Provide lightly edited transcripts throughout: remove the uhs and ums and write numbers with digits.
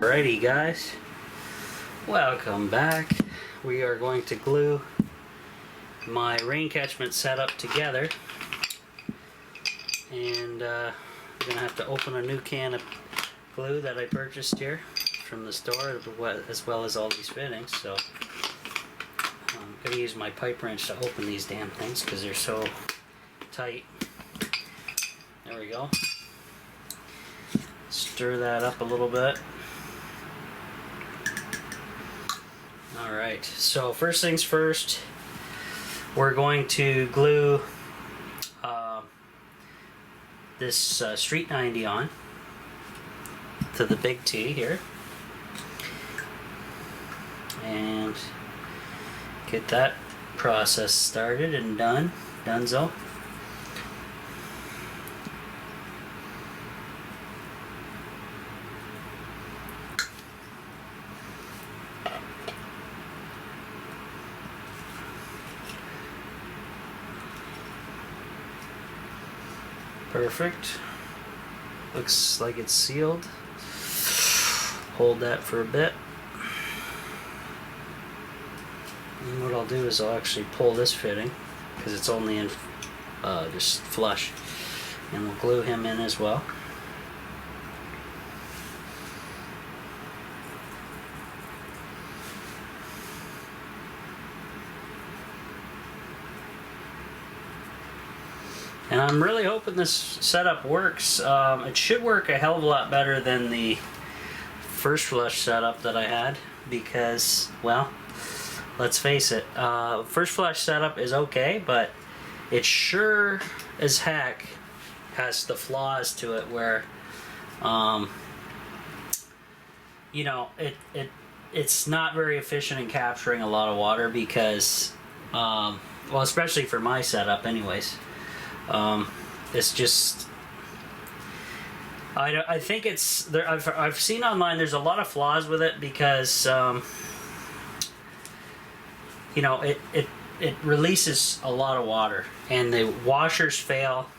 Alrighty guys, welcome back. We are going to glue my rain catchment setup together, and I'm gonna have to open a new can of glue that I purchased here from the store, as well as all these fittings. So I'm gonna use my pipe wrench to open these damn things because they're so tight. There we go. Stir that up a little bit. Alright, so first things first, we're going to glue this Street 90 on to the big T here, and get that process started and donezo. Perfect. Looks like it's sealed. Hold that for a bit. And what I'll do is I'll actually pull this fitting because it's only in just flush, and we'll glue him in as well. And I'm really hoping this setup works. It should work a hell of a lot better than the first flush setup that I had because, well, let's face it, first flush setup is okay, but it sure as heck has the flaws to it where, you know, it's not very efficient in capturing a lot of water because, well, especially for my setup anyways. It's just, I think it's there. I've seen online there's a lot of flaws with it because you know, it releases a lot of water and the washers fail.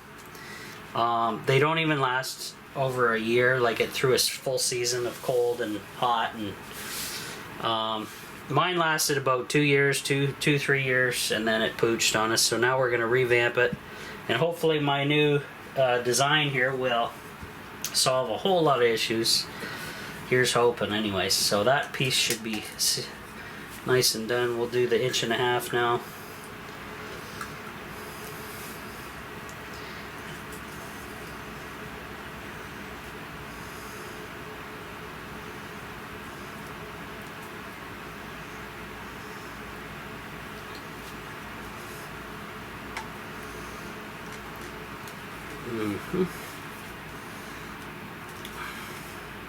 They don't even last over a year, like it through a full season of cold and hot, and mine lasted about 2 years, 3 years, and then it pooched on us. So now we're gonna revamp it. And hopefully my new design here will solve a whole lot of issues. Here's hoping anyways. So that piece should be nice and done. We'll do the 1.5 now.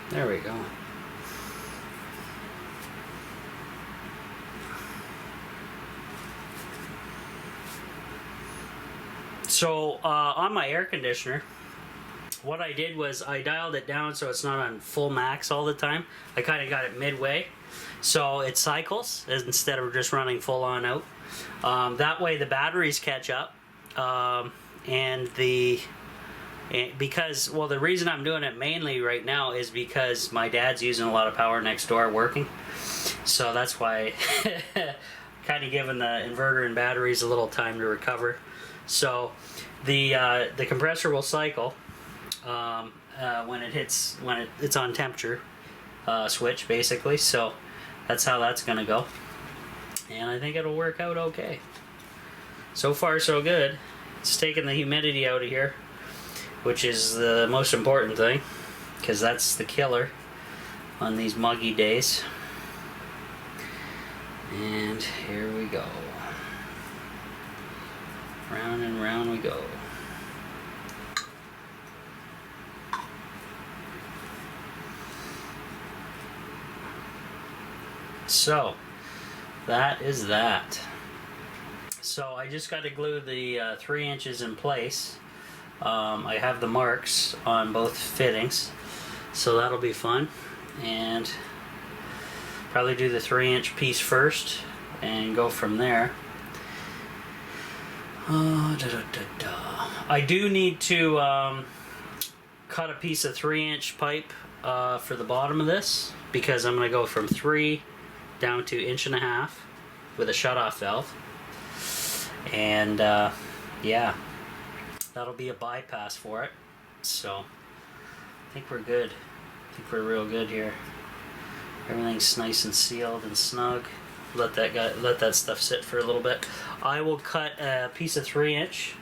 There we go. So on my air conditioner, what I did was I dialed it down so it's not on full max all the time. I kind of got it midway, so it cycles instead of just running full on out. That way the batteries catch up, and because, well, the reason I'm doing it mainly right now is because my dad's using a lot of power next door working, so that's why kind of giving the inverter and batteries a little time to recover. So the compressor will cycle when it's on temperature switch basically. So that's how that's gonna go, and I think it'll work out okay. So far so good. It's taking the humidity out of here, which is the most important thing, because that's the killer on these muggy days. And here we go. Round and round we go. So, that is that. So I just got to glue the 3 inches in place. I have the marks on both fittings, so that'll be fun. And probably do the 3-inch piece first and go from there. I do need to cut a piece of 3-inch pipe for the bottom of this, because I'm going to go from 3 down to 1.5 inch with a shut-off valve. And yeah, that'll be a bypass for it. So I think we're good. I think we're real good here. Everything's nice and sealed and snug. Let that stuff sit for a little bit. I will cut a piece of 3-inch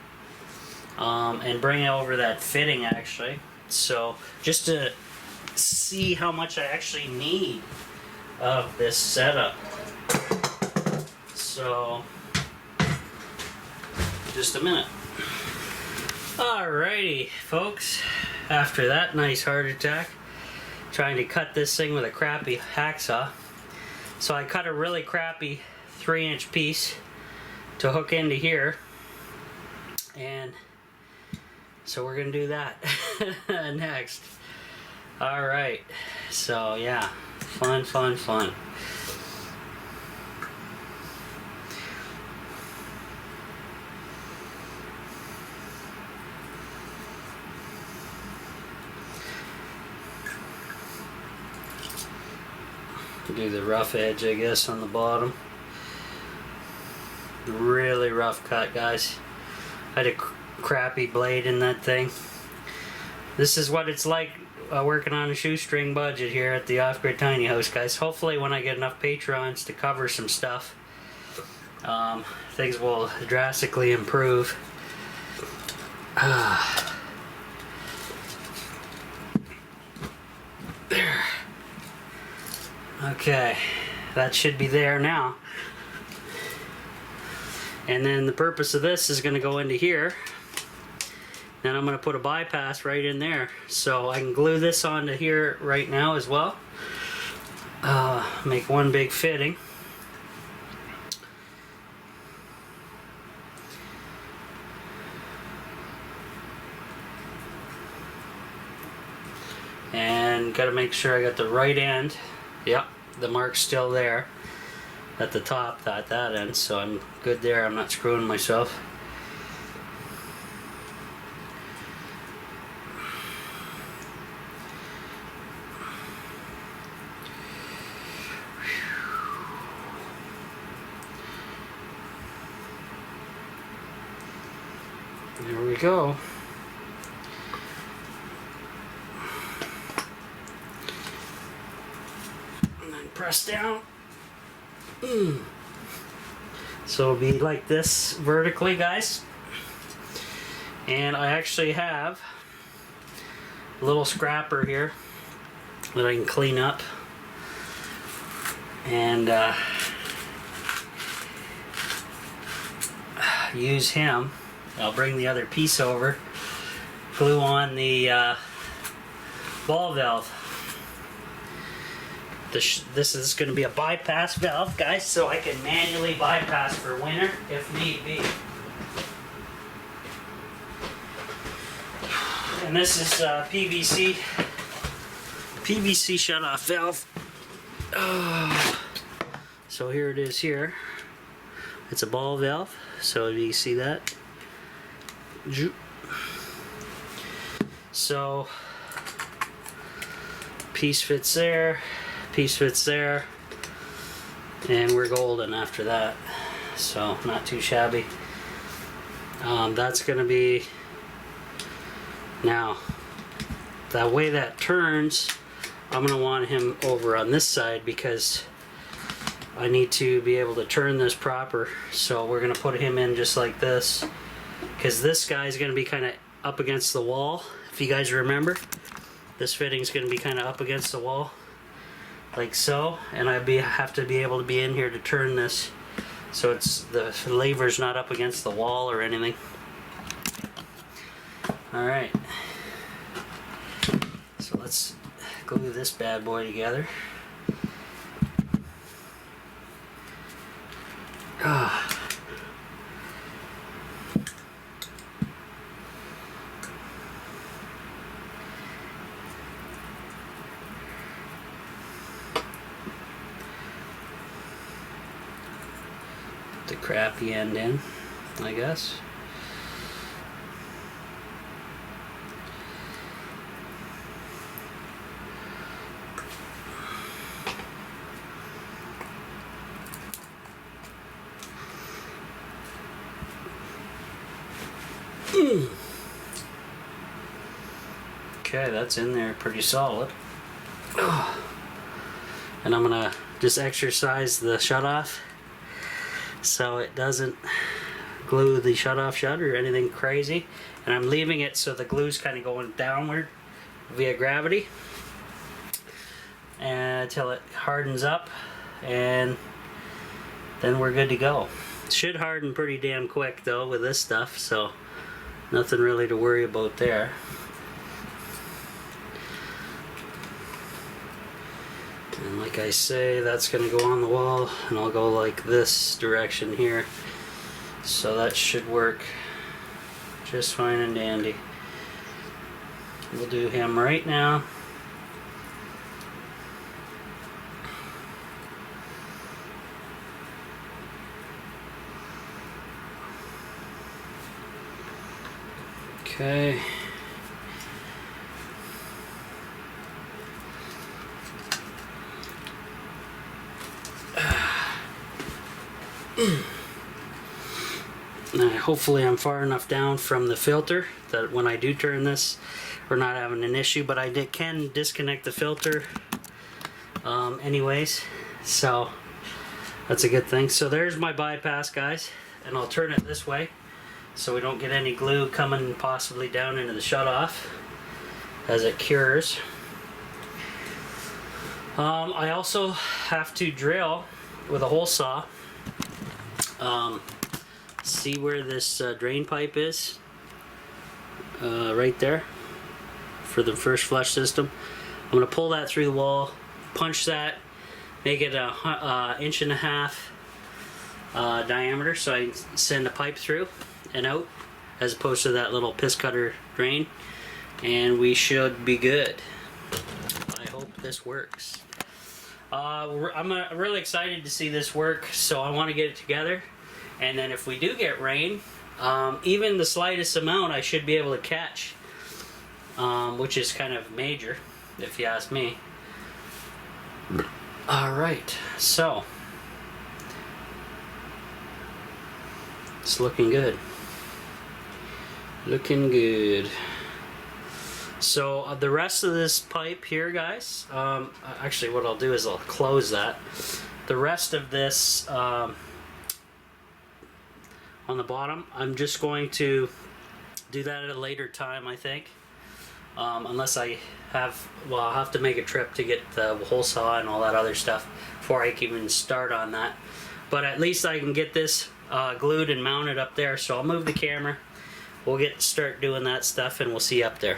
and bring it over that fitting actually. So just to see how much I actually need of this setup. So just a minute. Alrighty, folks. After that nice heart attack, trying to cut this thing with a crappy hacksaw. So I cut a really crappy 3-inch piece to hook into here. And so we're gonna do that next. Alright, so yeah, fun. Do the rough edge, I guess, on the bottom. Really rough cut, guys. I had a crappy blade in that thing. This is what it's like working on a shoestring budget here at the Off-Grid Tiny House, guys. Hopefully when I get enough Patreons to cover some stuff, things will drastically improve. There. Okay, that should be there now. And then the purpose of this is going to go into here. And I'm going to put a bypass right in there. So I can glue this onto here right now as well. Make one big fitting. And got to make sure I got the right end. Yep, the mark's still there at the top, at that end, so I'm good there. I'm not screwing myself. There we go. Press down. So it'll be like this vertically, guys. And I actually have a little scrapper here that I can clean up and use him. I'll bring the other piece over, glue on the ball valve. This is going to be a bypass valve, guys, so I can manually bypass for winter if need be. And this is PVC shut-off valve. So here it is here. It's a ball valve, so you see that. So piece fits there. Piece fits there, and we're golden after that, so not too shabby. That's gonna be, now the way that turns, I'm gonna want him over on this side because I need to be able to turn this proper. So we're gonna put him in just like this, because this guy's gonna be kind of up against the wall. If you guys remember, this fitting's gonna be kind of up against the wall like so, and I have to be able to be in here to turn this so it's the lever's not up against the wall or anything. Alright, so let's glue this bad boy together. The crappy end in, I guess. Okay, that's in there pretty solid. And I'm gonna just exercise the shutoff so it doesn't glue the shutoff shut or anything crazy. And I'm leaving it so the glue's kind of going downward via gravity until it hardens up, and then we're good to go. It should harden pretty damn quick though with this stuff, so nothing really to worry about there. And like I say, that's going to go on the wall, and I'll go like this direction here. So that should work just fine and dandy. We'll do him right now. Okay. Now, hopefully I'm far enough down from the filter that when I do turn this, we're not having an issue, but I can disconnect the filter anyways, so that's a good thing. So there's my bypass, guys, and I'll turn it this way so we don't get any glue coming possibly down into the shutoff as it cures. I also have to drill with a hole saw. See where this drain pipe is? Right there for the first flush system. I'm going to pull that through the wall, punch that, make it a 1.5 inch diameter so I can send a pipe through and out as opposed to that little piss cutter drain, and we should be good. I hope this works. I'm really excited to see this work, so I want to get it together, and then if we do get rain, even the slightest amount I should be able to catch, which is kind of major if you ask me. Alright, so it's looking good. Looking good. So the rest of this pipe here, guys, actually what I'll do is I'll close that. The rest of this on the bottom, I'm just going to do that at a later time, I think. Unless I have, well, I'll have to make a trip to get the hole saw and all that other stuff before I can even start on that. But at least I can get this glued and mounted up there. So I'll move the camera. We'll start doing that stuff, and we'll see you up there.